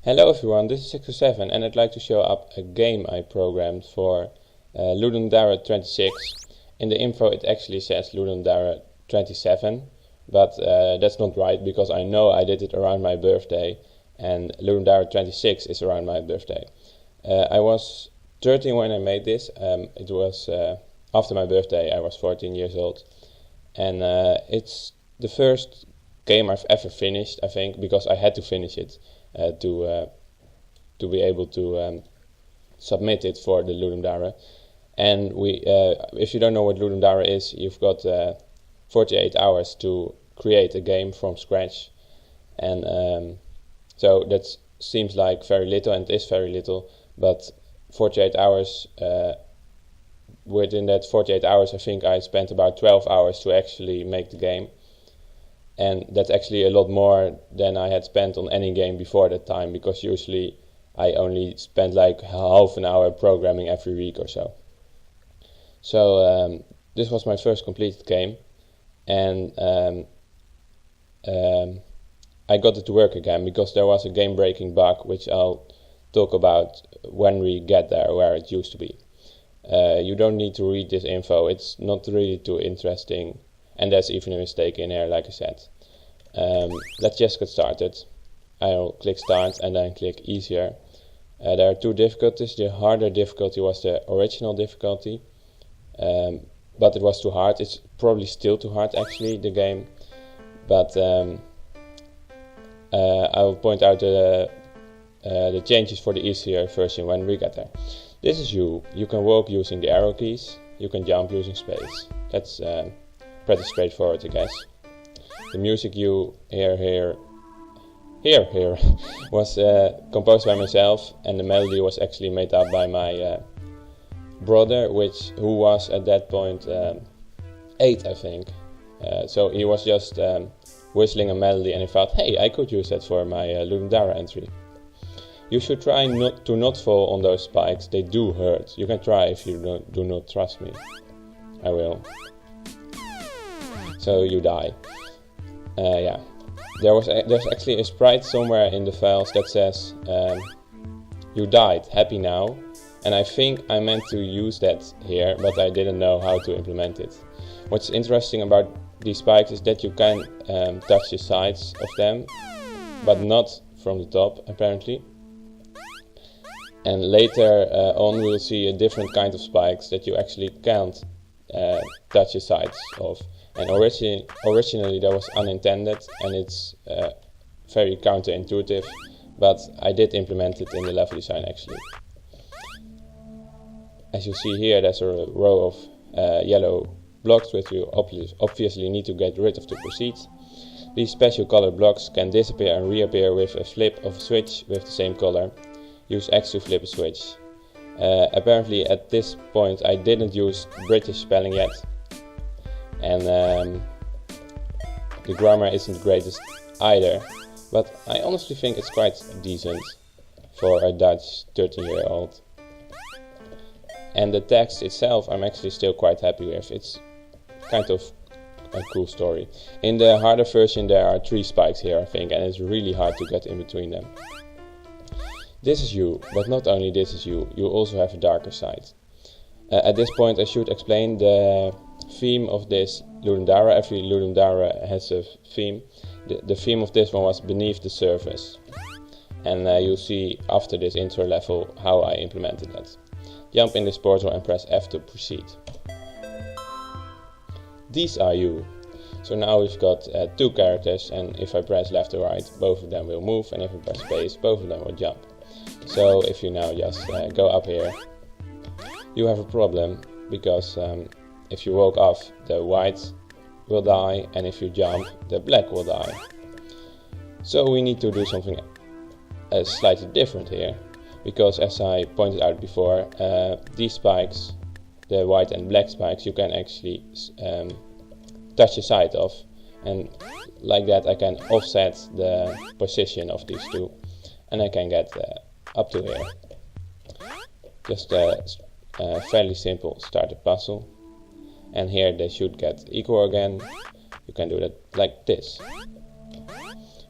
Hello everyone, this is 607 and I'd like to show up a game I programmed for Ludum 26. In the info it actually says Ludum 27, but that's not right because I know I did it around my birthday and Ludum 26 is around my birthday. I was 13 when I made this. It was after my birthday. I was 14 years old, and it's the first game I've ever finished, I think, because I had to finish it to be able to submit it for the Ludum Dare. And if you don't know what Ludum Dare is, you've got 48 hours to create a game from scratch, and so that seems like very little, and it is very little, but 48 hours, within that 48 hours I think I spent about 12 hours to actually make the game, and that's actually a lot more than I had spent on any game before that time, because usually I only spent like half an hour programming every week or so. So this was my first completed game, and I got it to work again because there was a game-breaking bug, which I'll talk about when we get there, where it used to be. You don't need to read this info, it's not really too interesting, and there's even a mistake in here, like I said. Let's just get started. I'll click start and then click easier. There are two difficulties. The harder difficulty was the original difficulty, but it was too hard. It's probably still too hard actually, the game, but I'll point out the changes for the easier version when we get there. This is you. You can walk using the arrow keys. You can jump using space. That's pretty straightforward, I guess. The music you hear here was composed by myself, and the melody was actually made up by my brother, who was at that point 8, I think. So he was just whistling a melody, and he thought, hey, I could use that for my Ludum Dare entry. You should try not to fall on those spikes. They do hurt. You can try if you do not trust me. I will. So you die. Yeah. There's actually a sprite somewhere in the files that says you died, happy now, and I think I meant to use that here, but I didn't know how to implement it. What's interesting about these spikes is that you can touch the sides of them, but not from the top apparently. And later on we'll see a different kind of spikes that you actually can't touch the sides of. And originally that was unintended, and it's very counterintuitive, but I did implement it in the level design actually. As you see here, there's a row of yellow blocks which you obviously need to get rid of to proceed. These special colored blocks can disappear and reappear with a flip of a switch with the same color. Use X to flip a switch. Apparently at this point I didn't use British spelling yet, and the grammar isn't the greatest either, but I honestly think it's quite decent for a Dutch 13-year-old. And the text itself I'm actually still quite happy with. It's kind of a cool story. In the harder version there are 3 spikes here, I think, and it's really hard to get in between them. This is you, but not only this is you also have a darker side. At this point I should explain the theme of this Ludum Dare. Every Ludum Dare has a theme. The theme of this one was Beneath the Surface, and you'll see after this intro level how I implemented that. Jump in this portal and press F to proceed. These are you. So now we've got 2 characters, and if I press left or right, both of them will move, and if I press space, both of them will jump. So if you now just go up here, you have a problem, because if you walk off, the white will die, and if you jump, the black will die. So we need to do something slightly different here, because as I pointed out before, these spikes, the white and black spikes, you can actually touch the side of, and like that I can offset the position of these two, and I can get up to here. Just a fairly simple starter puzzle, and here they should get equal again. You can do that like this.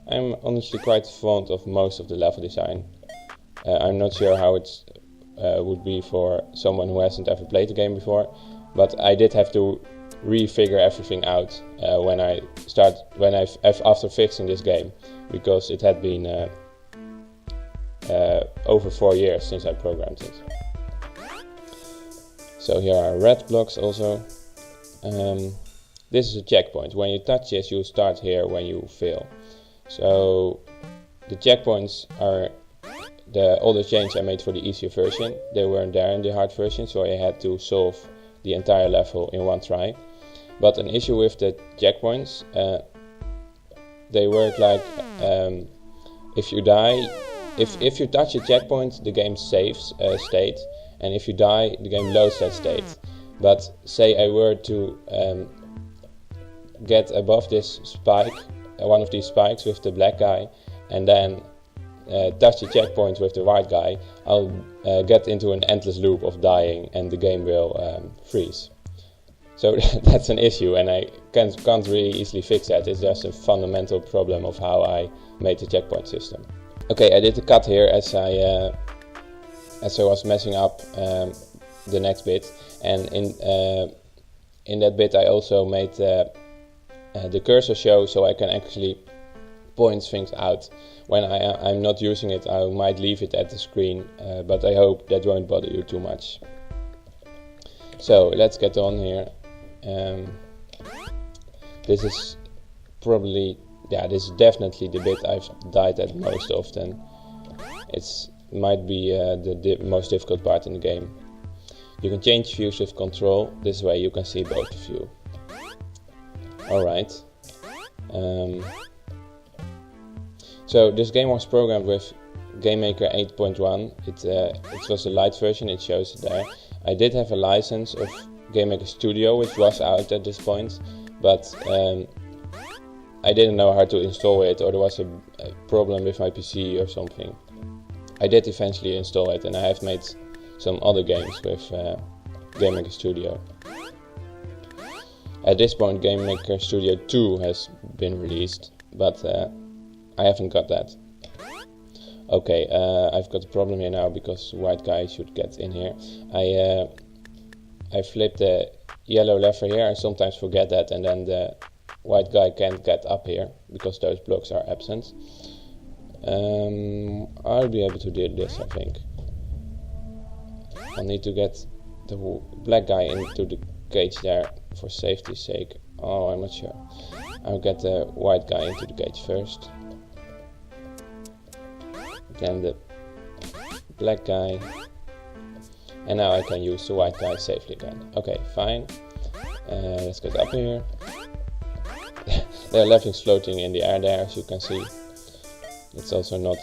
I'm honestly quite fond of most of the level design. I'm not sure how it would be for someone who hasn't ever played the game before, but I did have to refigure everything out after fixing this game, because it had been over 4 years since I programmed it. So here are red blocks also. This is a checkpoint. When you touch this, you start here when you fail. So the checkpoints are the older change I made for the easier version. They weren't there in the hard version, so I had to solve the entire level in one try. But an issue with the checkpoints, they work like if you die, if you touch a checkpoint, the game saves state, and if you die, the game loads that state. But say I were to get above this spike, one of these spikes with the black guy, and then touch the checkpoint with the white guy, I'll get into an endless loop of dying, and the game will freeze. So that's an issue, and I can't really easily fix that. It's just a fundamental problem of how I made the checkpoint system. Okay, I did a cut here as I was messing up the next bit, and in that bit I also made the cursor show, so I can actually point things out. When I'm not using it, I might leave it at the screen, but I hope that won't bother you too much. So let's get on here. This is definitely the bit I've died at most often. It might be the most difficult part in the game. You can change views with control. This way you can see both of you. Alright. So this game was programmed with GameMaker 8.1. It was a light version, it shows it there. I did have a license of GameMaker Studio, which was out at this point, but I didn't know how to install it, or there was a problem with my PC or something. I did eventually install it, and I have made some other games with GameMaker Studio. At this point, GameMaker Studio 2 has been released, but I haven't got that. Okay, I've got a problem here now, because the white guy should get in here. I flipped the yellow lever here, I sometimes forget that, and then the white guy can't get up here, because those blocks are absent. I'll be able to do this, I think. I'll need to get the black guy into the cage there for safety's sake. Oh, I'm not sure. I'll get the white guy into the cage first. Then the black guy. And now I can use the white guy safely again. Okay, fine. Let's get up here. There are levels floating in the air there, as you can see. It's also not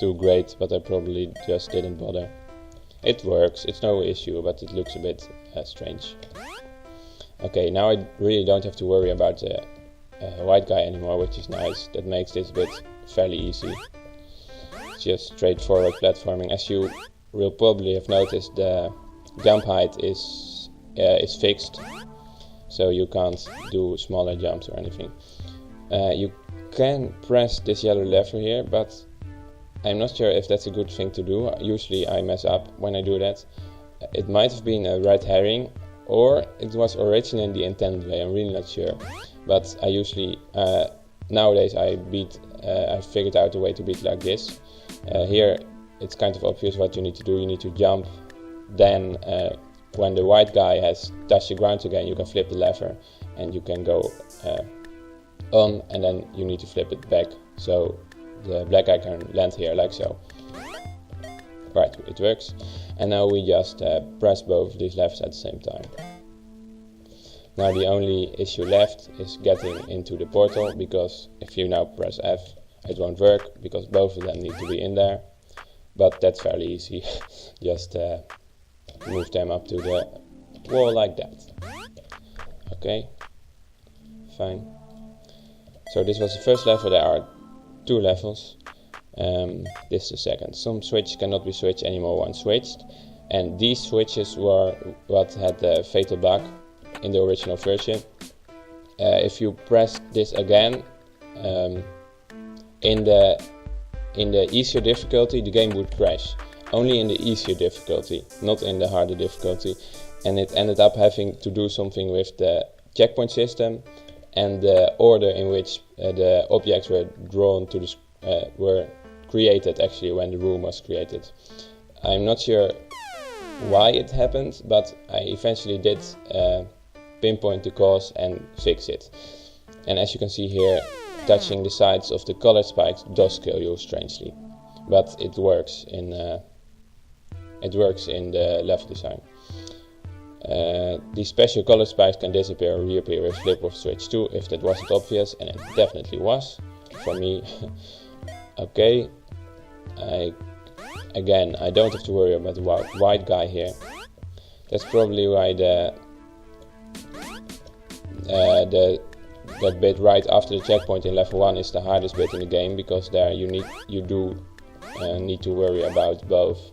too great, but I probably just didn't bother. It works, it's no issue, but it looks a bit strange. Okay, now I really don't have to worry about the white guy anymore, which is nice. That makes this bit fairly easy. It's just straightforward platforming. As you will probably have noticed, the jump height is fixed, so you can't do smaller jumps or anything. You can press this yellow lever here, but I'm not sure if that's a good thing to do. Usually I mess up when I do that. It might have been a red herring, or it was originally the intended way, I'm really not sure. But I usually, nowadays I figured out a way to beat like this. Here it's kind of obvious what you need to do. You need to jump, then when the white guy has touched the ground again, you can flip the lever and you can go on, and then you need to flip it back so the black guy can land here like so. Right, it works. And now we just press both of these levers at the same time. Now the only issue left is getting into the portal, because if you now press F, it won't work because both of them need to be in there. But that's fairly easy. Just move them up to the wall like that. Okay, fine. So this was the first level. There are 2 levels. This is the second. Some switches cannot be switched anymore once switched, and these switches were what had the fatal bug in the original version. If you press this again, in the easier difficulty the game would crash. Only in the easier difficulty, not in the harder difficulty, and it ended up having to do something with the checkpoint system and the order in which the objects were drawn to were created actually when the room was created. I'm not sure why it happened, but I eventually did pinpoint the cause and fix it. And as you can see here, touching the sides of the colored spikes does kill you strangely, but it works in the level design. These special colored spikes can disappear or reappear with flip of switch 2 if that wasn't obvious, and it definitely was for me. Okay, I don't have to worry about the white guy here. That's probably why that bit right after the checkpoint in level 1 is the hardest bit in the game, because there you do need to worry about both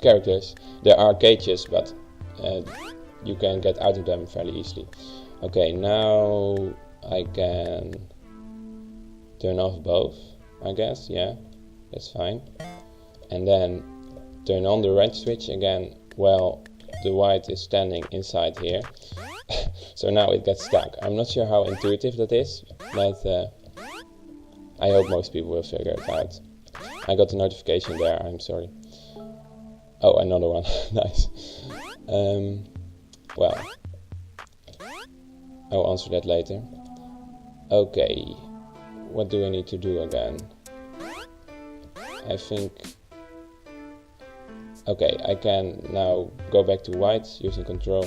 characters. There are cages, but you can get out of them fairly easily. Okay, now I can turn off both, I guess. Yeah, that's fine. And then turn on the red switch again while the white is standing inside here. So now it gets stuck. I'm not sure how intuitive that is, but I hope most people will figure it out. I got a notification there, I'm sorry. Oh, another one. Nice. Well, I'll answer that later. Okay, what do I need to do again? I think... Okay, I can now go back to white using control,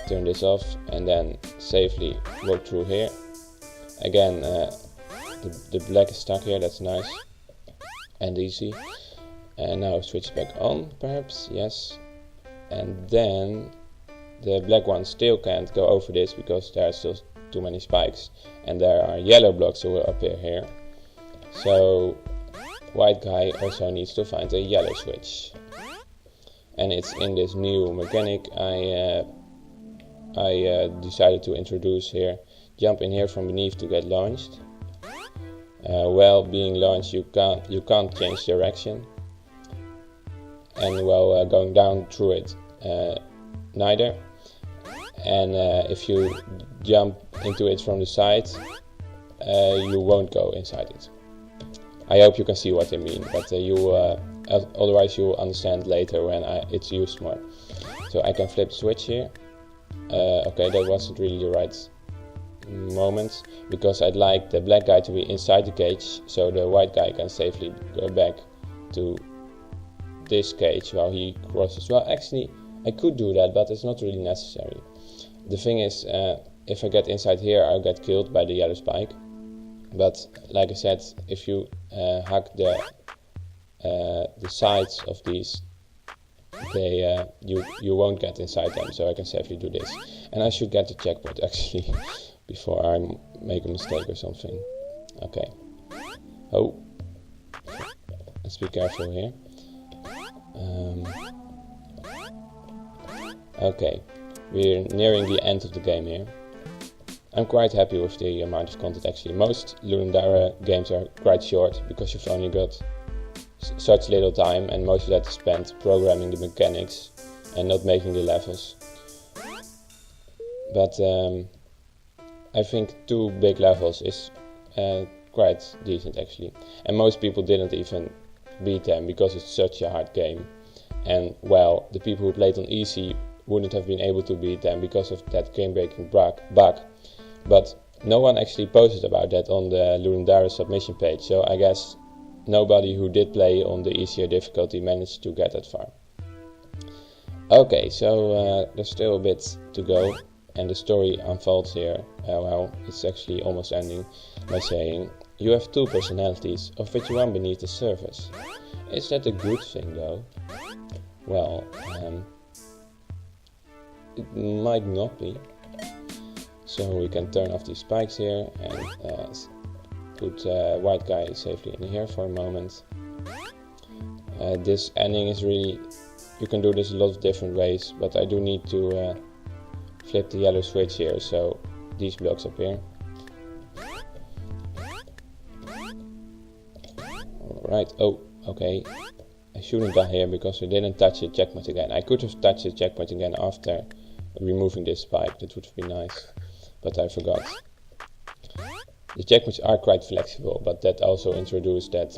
turn this off, and then safely walk through here. Again, the black is stuck here, that's nice and easy. And now switch back on, perhaps, yes. And then the black one still can't go over this because there are still too many spikes, and there are yellow blocks that will appear here. So white guy also needs to find a yellow switch, and it's in this new mechanic I decided to introduce here. Jump in here from beneath to get launched. While being launched, you can't change direction, and while going down through it, neither. And if you jump into it from the side, you won't go inside it. I hope you can see what I mean, but otherwise you will understand later when it's used more. So I can flip the switch here. Okay, that wasn't really the right moment, because I'd like the black guy to be inside the cage, so the white guy can safely go back to this cage while he crosses. Well, actually, I could do that, but it's not really necessary. The thing is, if I get inside here, I'll get killed by the yellow spike. But like I said, if you hack the sides of these, you won't get inside them. So I can safely do this, and I should get the checkpoint actually before I make a mistake or something. Okay. Oh, let's be careful here. Okay, we're nearing the end of the game here. I'm quite happy with the amount of content actually. Most Ludum games are quite short because you've only got such little time, and most of that is spent programming the mechanics and not making the levels. But I think 2 big levels is quite decent actually. And most people didn't even beat them because it's such a hard game. And well, the people who played on easy wouldn't have been able to beat them because of that game-breaking bug. But no one actually posted about that on the Ludum submission page, so I guess nobody who did play on the easier difficulty managed to get that far. Okay, so there's still a bit to go, and the story unfolds here. Well, it's actually almost ending by saying, you have 2 personalities, of which one beneath the surface. Is that a good thing though? Well, it might not be. So we can turn off these spikes here and put white guy safely in here for a moment. This ending is really, you can do this a lot of different ways, but I do need to flip the yellow switch here so these blocks appear. Right, oh, okay. I shouldn't have done here because we didn't touch the checkpoint again. I could have touched the checkpoint again after removing this spike, that would have been nice, but I forgot. The checkpoints are quite flexible, but that also introduced that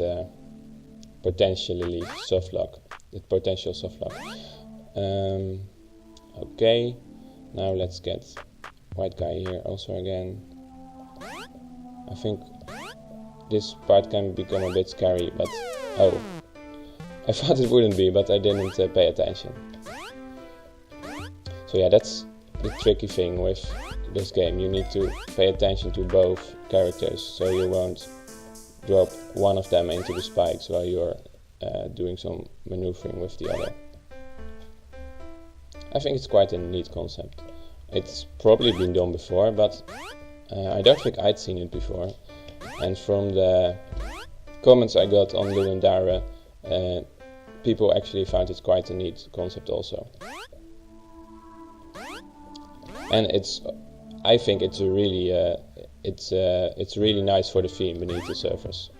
potentially soft lock, that potential soft lock. Okay, now let's get white guy here also again. I think this part can become a bit scary, but oh, I thought it wouldn't be, but I didn't pay attention. So yeah, that's the tricky thing with this game. You need to pay attention to both characters, so you won't drop one of them into the spikes while you're doing some maneuvering with the other. I think it's quite a neat concept. It's probably been done before, but I don't think I'd seen it before. And from the comments I got on Ludum, people actually found it quite a neat concept also. And I think it's a really, it's really nice for the theme beneath the surface,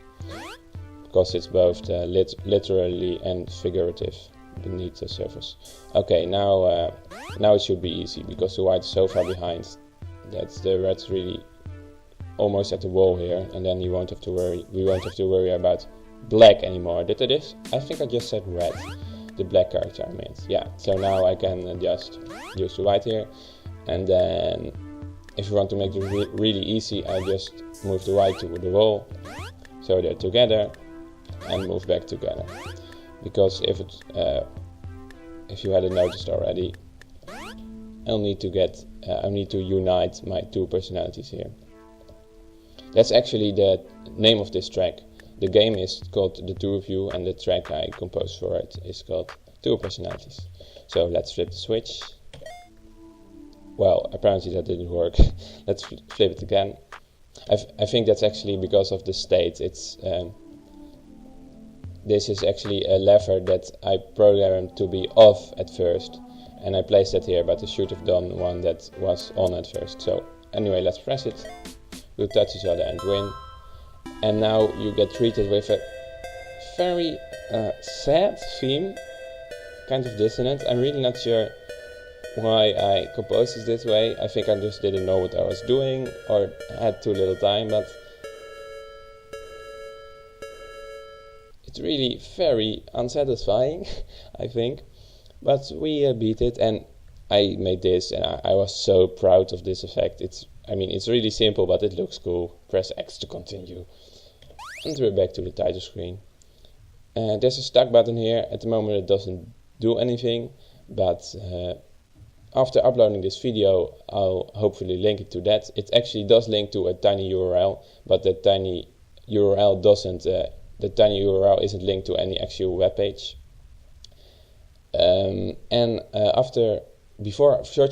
because it's both literally and figurative beneath the surface. Okay, now it should be easy, because the white is so far behind that the red's really almost at the wall here, and then we won't have to worry about black anymore. Did I this? I think I just said red, the black character I meant. Yeah, so now I can just use the white here, and then if you want to make it really easy, I just move the white to the wall, so they're together, and move back together. Because if you hadn't noticed already, I need to unite my two personalities here. That's actually the name of this track. The game is called The Two of You, and the track I composed for it is called Two Personalities. So let's flip the switch. Well, apparently that didn't work. Let's flip it again. I think that's actually because of the state. This is actually a lever that I programmed to be off at first, and I placed it here, but I should have done one that was on at first. So anyway, let's press it. We'll touch each other and win. And now you get treated with a very sad theme, kind of dissonant. I'm really not sure why I composed it this way. I think I just didn't know what I was doing, or had too little time, but it's really very unsatisfying, I think. But we beat it, and I made this, and I was so proud of this effect. It's really simple, but it looks cool. Press X to continue. And we're back to the title screen. There's a stuck button here. At the moment it doesn't do anything, but after uploading this video, I'll hopefully link it to that. It actually does link to a tiny URL, but the tiny URL isn't linked to any actual web page. Shortly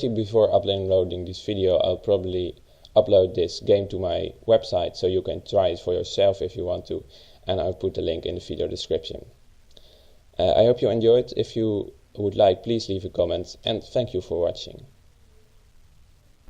before uploading this video, I'll probably upload this game to my website, so you can try it for yourself if you want to, and I'll put the link in the video description. I hope you enjoyed. If you would like, please leave a comment, and thank you for watching.